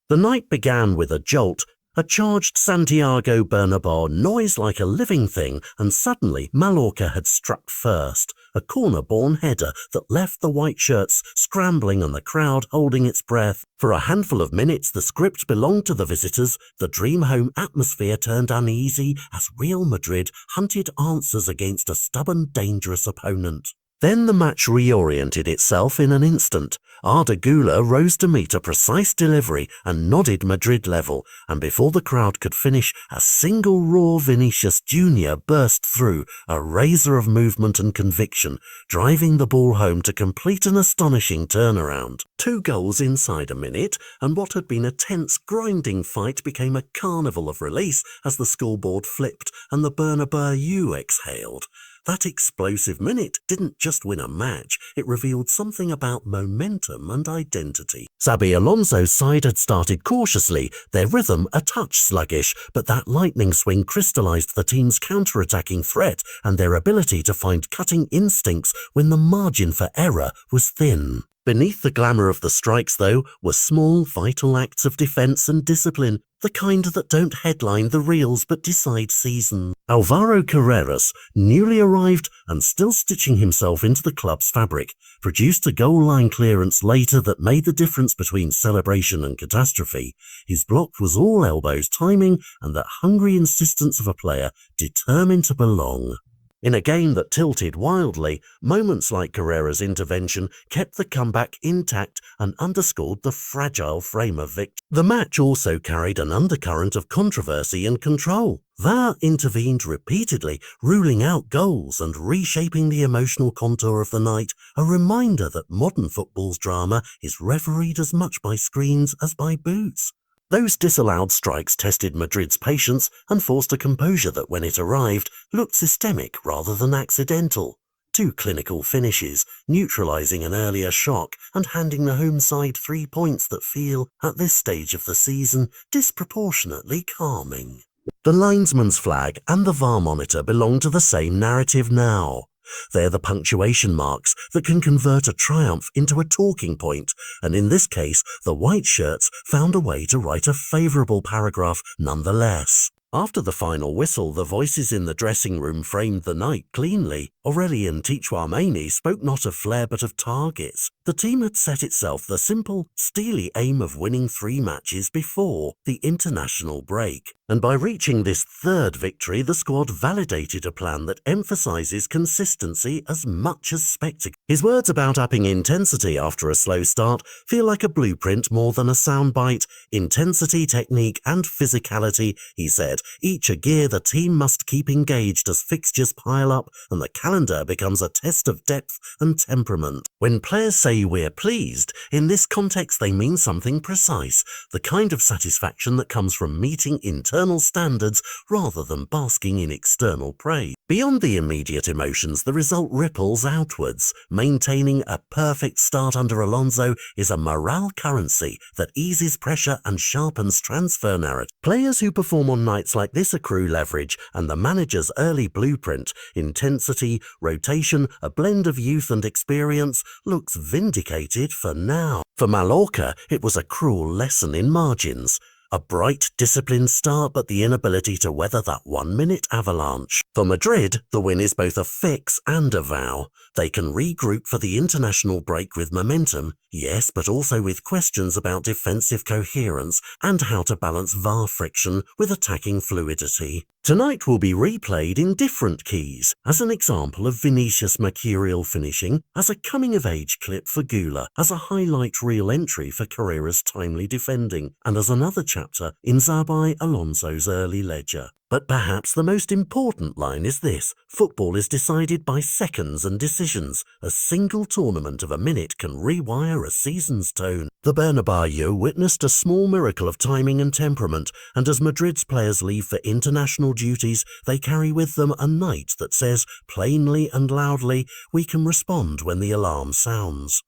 The night began with a jolt. A charged Santiago Bernabéu noised like a living thing, and suddenly Mallorca had struck first, a corner-born header that left the white shirts scrambling and the crowd holding its breath. For a handful of minutes the script belonged to the visitors. The dream home atmosphere turned uneasy as Real Madrid hunted answers against a stubborn, dangerous opponent. Then the match reoriented itself in an instant. Arda Güler rose to meet a precise delivery and nodded Madrid level, and before the crowd could finish, a single raw Vinicius Jr. burst through, a razor of movement and conviction, driving the ball home to complete an astonishing turnaround. 2 goals inside a minute, and what had been a tense, grinding fight became a carnival of release as the scoreboard flipped and the Bernabéu exhaled. That explosive minute didn't just win a match, it revealed something about momentum and identity. Xabi Alonso's side had started cautiously, their rhythm a touch sluggish, but that lightning swing crystallized the team's counter-attacking threat and their ability to find cutting instincts when the margin for error was thin. Beneath the glamour of the strikes, though, were small, vital acts of defense and discipline, the kind that don't headline the reels but decide seasons. Alvaro Carreras, newly arrived and still stitching himself into the club's fabric, produced a goal-line clearance later that made the difference between celebration and catastrophe. His block was all elbows, timing, and that hungry insistence of a player determined to belong. In a game that tilted wildly, moments like Carreras' intervention kept the comeback intact and underscored the fragile frame of victory. The match also carried an undercurrent of controversy and control. VAR intervened repeatedly, ruling out goals and reshaping the emotional contour of the night, a reminder that modern football's drama is refereed as much by screens as by boots. Those disallowed strikes tested Madrid's patience and forced a composure that, when it arrived, looked systemic rather than accidental. 2 clinical finishes, neutralizing an earlier shock and handing the home side 3 points that feel, at this stage of the season, disproportionately calming. The linesman's flag and the VAR monitor belong to the same narrative now. They're the punctuation marks that can convert a triumph into a talking point, and in this case, the white shirts found a way to write a favourable paragraph nonetheless. After the final whistle, the voices in the dressing room framed the night cleanly. Aurélien Tchouameni spoke not of flair but of targets. The team had set itself the simple, steely aim of winning 3 matches before the international break. And by reaching this 3rd victory, the squad validated a plan that emphasises consistency as much as spectacle. His words about upping intensity after a slow start feel like a blueprint more than a soundbite. Intensity, technique and physicality, he said, each a gear the team must keep engaged as fixtures pile up and the calendar becomes a test of depth and temperament. When players say we're pleased, in this context they mean something precise, the kind of satisfaction that comes from meeting internal standards rather than basking in external praise. Beyond the immediate emotions, the result ripples outwards. Maintaining a perfect start under Alonso is a morale currency that eases pressure and sharpens transfer narrative. Players who perform on nights like this accrue leverage, and the manager's early blueprint, intensity, rotation, a blend of youth and experience, looks vindicated for now. For Mallorca, it was a cruel lesson in margins. A bright, disciplined start, but the inability to weather that 1-minute avalanche. For Madrid, the win is both a fix and a vow. They can regroup for the international break with momentum, yes, but also with questions about defensive coherence and how to balance VAR friction with attacking fluidity. Tonight will be replayed in different keys, as an example of Vinicius' mercurial finishing, as a coming-of-age clip for Güler, as a highlight reel entry for Carreras' timely defending, and as another chapter in Xabi Alonso's early ledger. But perhaps the most important line is this: football is decided by seconds and decisions. A single tournament of a minute can rewire a season's tone. The Bernabéu witnessed a small miracle of timing and temperament, and as Madrid's players leave for international duties, they carry with them a night that says, plainly and loudly, we can respond when the alarm sounds.